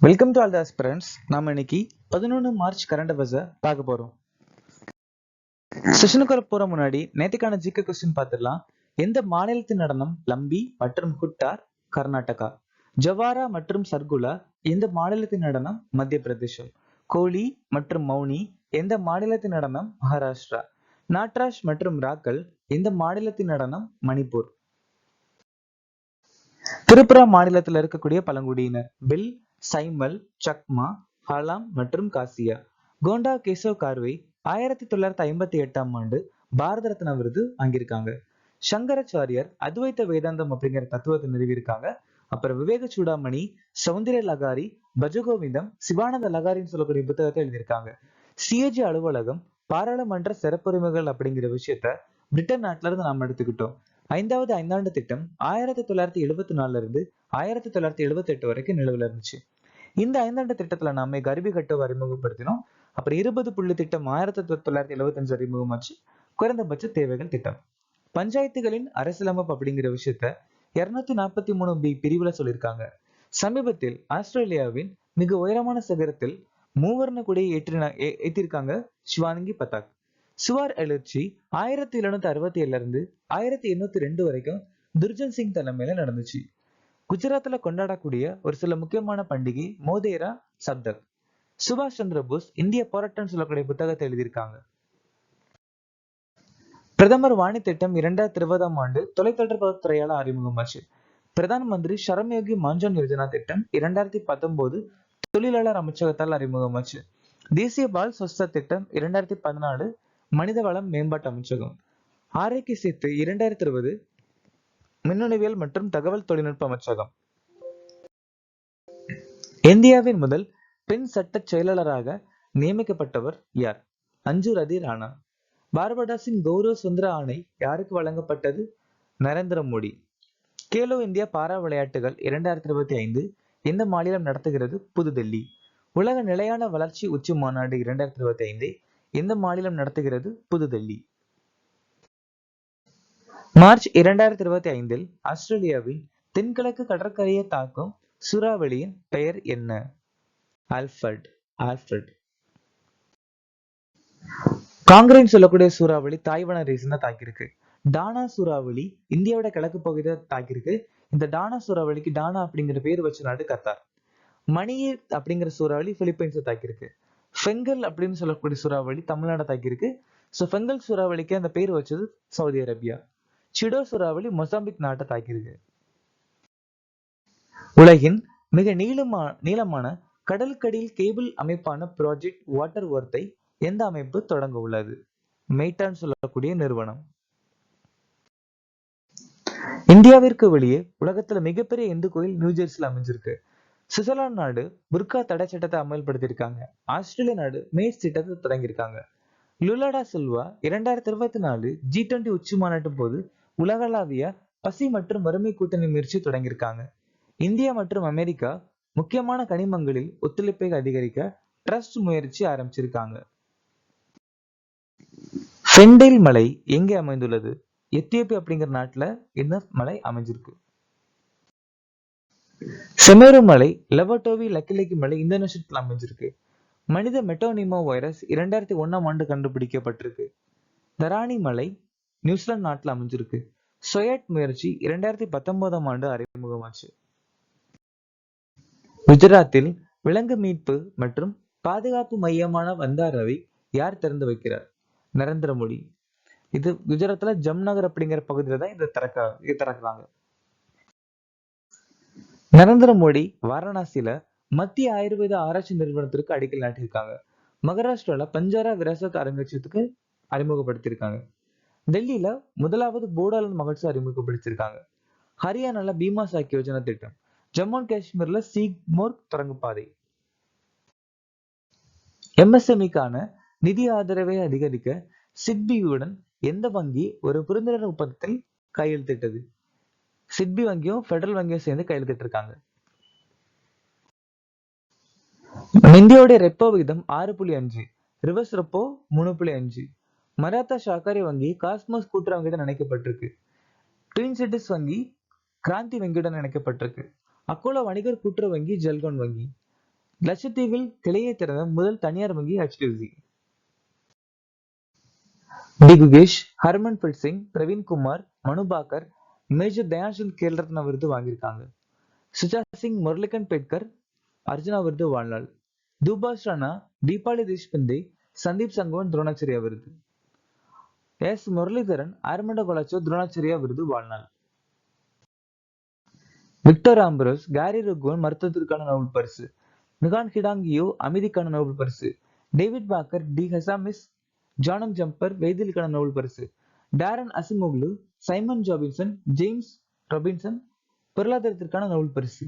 Welcome to all the aspirants. நாம இன்னைக்கு 11 March current அஃபேர்ஸை பார்க்க போறோம். செஷனுக்குள்ள போற முன்னாடி நேத்துக்கான ஜிகே கொஸ்டின் பார்த்துடலாம். எந்த மாநிலத்தின் நடனம் லம்பி மற்றும் குட்டார்? கர்நாடகா. ஜவாரா மற்றும் சர்குலா எந்த மாநிலத்தின் நடனம்? மத்திய பிரதேசம். கோலி மற்றும் மௌனி எந்த மாநிலத்தின் நடனம்? மகாராஷ்டிரா. நாட்ராஜ் மற்றும் ராக்கல் எந்த மாநிலத்தின் நடனம்? மணிப்பூர். திரிபுரா மாநிலத்தில் இருக்கக்கூடிய பழங்குடியினர் பில், சைமல், சக்மா, ஹலாம் மற்றும் காசியா. கோண்டா கேசவ் கார்வே 1958 பாரத ரத்னா விருது வாங்கியிருக்காங்க. சங்கராச்சாரியர் அத்வைத வேதாந்தம் அப்படிங்கிற தத்துவத்தை நிறுவியிருக்காங்க. அப்புறம் விவேக சூடாமணி, சௌந்தர்ய லகாரி, பஜகோவிந்தம், சிவானந்த லகாரின்னு சொல்லக்கூடிய புத்தகத்தை எழுதியிருக்காங்க. சிஏஜி அலுவலகம் பாராளுமன்ற சிறப்புரிமைகள் அப்படிங்கிற விஷயத்த பிரிட்டன் நாட்டுல இருந்து நாம எடுத்துக்கிட்டோம். ஐந்தாவது ஐந்தாண்டு திட்டம் 1974 இருந்து 1978 வரைக்கும் நிலவுல இருந்துச்சு. இந்த ஐந்தாண்டு திட்டத்துல நாம கர்பி கட்டோவை அறிமுகப்படுத்தினோம். அப்புறம் 20 புள்ளி திட்டம் 1975 அறிமுகமாச்சு. குறைந்தபட்ச தேவைகள் திட்டம். பஞ்சாயத்துகளின் அரசியலமைப்பு அப்படிங்கிற விஷயத்த 243B பிரிவுல சொல்லியிருக்காங்க. சமீபத்தில் ஆஸ்திரேலியாவின் மிக உயரமான சிகரத்தில் மூவர்ண கொடியை ஏற்றிருக்காங்க ஷிவாங்கி பதாக். சுவார் எழுச்சி 1767 இருந்து 1802 வரைக்கும் துர்ஜன் சிங் தலைமையில நடந்துச்சு. குஜராத்ல கொண்டாடக்கூடிய ஒரு சில முக்கியமான பண்டிகை மோதேரா, சப்தக். சுபாஷ் சந்திர போஸ் இந்திய போராட்டம் சொல்லக்கூடிய புத்தகத்தை எழுதியிருக்காங்க. பிரதமர் வாணி திட்டம் 2020 தொலைத்தொடர்பு துறையால அறிமுகமாச்சு. பிரதான் மந்திரி ஷரம்யோகி மான்ஜன் யோஜனா திட்டம் 2019 தொழிலாளர் அமைச்சகத்தால் அறிமுகமாச்சு. தேசிய பால் ஸ்வஸ்த திட்டம் 2014 மனித வளம் மேம்பாட்டு அமைச்சகம். ஆரோக்கிய சேத்து 2020 மின்னணுவியல் மற்றும் தகவல் தொழில்நுட்ப அமைச்சகம். இந்தியாவின் முதல் பெண் சட்ட செயலாளராக நியமிக்கப்பட்டவர் யார்? அஞ்சு ரதி ராணா. பார்படாஸின் கௌரவ சுதந்திர ஆணை யாருக்கு வழங்கப்பட்டது? நரேந்திர மோடி. கேலோ இந்தியா பாரா விளையாட்டுகள் 2025 எந்த மாநிலம் நடத்துகிறது? புதுடெல்லி. உலக நிலையான வளர்ச்சி உச்சி மாநாடு 2025 எந்த மாநிலம் நடத்துகிறது? புதுடெல்லி. மார்ச் 2025 ஆஸ்திரேலியாவின் தென்கிழக்கு கடற்கரையை தாக்கும் சூறாவளியின் பெயர் என்ன? ஆல்ஃபிரட். காங்கிரீன் சொல்லக்கூடிய சூறாவளி தாய்வான ரீசன் தான் தாக்கியிருக்கு. டானா சூறாவளி இந்தியாவோட கிழக்கு பகுதியை தாக்கியிருக்கு. இந்த டானா சூறாவளிக்கு டானா அப்படிங்கிற பேர் வச்ச நாடு கத்தார். மணியர் அப்படிங்கிற சூறாவளி பிலிப்பைன்ஸை தாக்கியிருக்கு. ஃபெங்கல் அப்படின்னு சொல்லக்கூடிய சூறாவளி தமிழ்நாடு தாக்கியிருக்கு. ஸோ ஃபெங்கல் சூறாவளிக்கு அந்த பேர் வச்சது சவுதி அரேபியா. சிடோ சூறாவளி மொசாம்பிக் நாட்டை தாக்கியிருக்கு. உலகின் மிக நீளமான கடலுக்கடியில் கேபிள் அமைப்பான ப்ராஜெக்ட் வாட்டர் வொர்த்தை எந்த அமைப்பு தொடங்க உள்ளது? மெய்டான் சொல்லக்கூடிய நிறுவனம். இந்தியாவிற்கு வெளியே உலகத்துல மிகப்பெரிய இந்து கோயில் நியூஜெர்சில அமைஞ்சிருக்கு. சுவிட்சர்லாந்து நாடு புர்கா தடை சட்டத்தை அமல்படுத்தியிருக்காங்க. ஆஸ்திரேலிய நாடு மேஸ் திட்டத்தை தொடங்கியிருக்காங்க. லுலாடா சில்வா 2024 G20 உச்சி மாநாட்டின் போது உலகளாவிய பசி மற்றும் வறுமை கூட்டணி முயற்சி தொடங்கியிருக்காங்க. இந்தியா மற்றும் அமெரிக்கா முக்கியமான கனிமங்களில் ஒத்துழைப்பை அதிகரிக்க ட்ரஸ்ட் முயற்சி ஆரம்பிச்சிருக்காங்க. ஃபெண்டைல் மலை எங்கே அமைந்துள்ளது? எத்தியோப்பியா அப்படிங்கிற நாட்டுல இந்த மலை அமைஞ்சிருக்கு. செமேரு மலை, லெவட்டோவி லக்கிலக்கி மலை இந்தோனேஷியாவில் அமைஞ்சிருக்கு. மனித மெட்டோனிமோ வைரஸ் 2001 கண்டுபிடிக்கப்பட்டிருக்கு. தராணி மலை நியூசிலாந்து நாட்டுல அமைஞ்சிருக்கு. சொயட் முயற்சி 2019 அறிமுகமாச்சு. குஜராத்தில் விலங்கு மீட்பு மற்றும் பாதுகாப்பு மையமான வந்தாராவை யார் திறந்து வைக்கிறார்? நரேந்திர மோடி. இது குஜராத்ல ஜம்நகர் அப்படிங்கிற பகுதியில தான் இதை திறக்கிறாங்க. நரேந்திர மோடி வாரணாசியில மத்திய ஆயுர்வேத ஆராய்ச்சி நிறுவனத்திற்கு அடிக்கல் நாட்டியிருக்காங்க. மகாராஷ்டிரால பஞ்சாரா விராசத் அருங்காட்சியகத்துக்கு அறிமுகப்படுத்தியிருக்காங்க. டெல்லியில முதலாவது போடாலண்ட் மகோத்சவம் அறிமுகப்படுத்தியிருக்காங்க. ஹரியானால பீமா சாக்கி யோஜனா திட்டம். ஜம்மு அண்ட் காஷ்மீர்ல சீக்மோர் தொடங்கு பாதை. எம்எஸ்எம்இக்கான நிதி ஆதரவை அதிகரிக்க சிட்பியுடன் எந்த வங்கி ஒரு புரிந்துணர்வு ஒப்பந்தத்தில் கையெழுத்திட்டது? சிட்பி வங்கியும் பெடரல் வங்கியும் சேர்ந்து கையெழுத்திட்டு இருக்காங்க. இந்தியாவுடைய ரெப்போ விகிதம் 6.5, ரிவர்ஸ் ரெப்போ 3.5. மராத்தா சஹகாரி வங்கி காஸ்மோஸ் கூட்டுறவு வங்கியுடன் இணைக்கப்பட்டிருக்கு. ட்வின் சிட்டிஸ் வங்கி கிராந்தி வங்கியுடன் இணைக்கப்பட்டிருக்கு. அக்கோலா வணிகர் கூட்டுறவு வங்கி ஜல்கோன் வங்கி. லட்சத்தீவில் கிளையை திறந்த முதல் தனியார் வங்கி HDFC. டி குகேஷ், ஹர்மன்பிரீத் சிங், பிரவீன் குமார், மனு பாக்கர், மேஜர் தயான்சந்த் கேல் ரத்னா விருது வாங்கியிருக்காங்க. சுஜா சிங், முரளிகன் பேட்கர் அர்ஜுனா விருது வாழ்நாள். துபாஷ் ராணா, தீபாவளி தேஷ்பந்தே, சந்தீப் சங்கவன் துரோணாச்சாரியா விருது. எஸ் முரளிதரன், ஆர்மண்டா கொலாச்சோ துரோணாச்சாரியா விருது வாழ்நாள். விக்டர் ஆம்பரோஸ், கேரி ருக்குவன் மருத்துவத்திற்கான நோபல் பரிசு. நிகான் ஹிடாங்கியோ அமைதிக்கான நோபல் பரிசு. டேவிட் பாக்கர், டி ஹசாமிஸ், ஜானம் ஜம்பர் வேதியியலுக்கான நோபல் பரிசு. டாரன் அசிமோக்லு, சைமன் ஜாபின்சன், ஜேம்ஸ் ராபின்சன் பொருளாதாரத்திற்கான நோபல் பரிசு.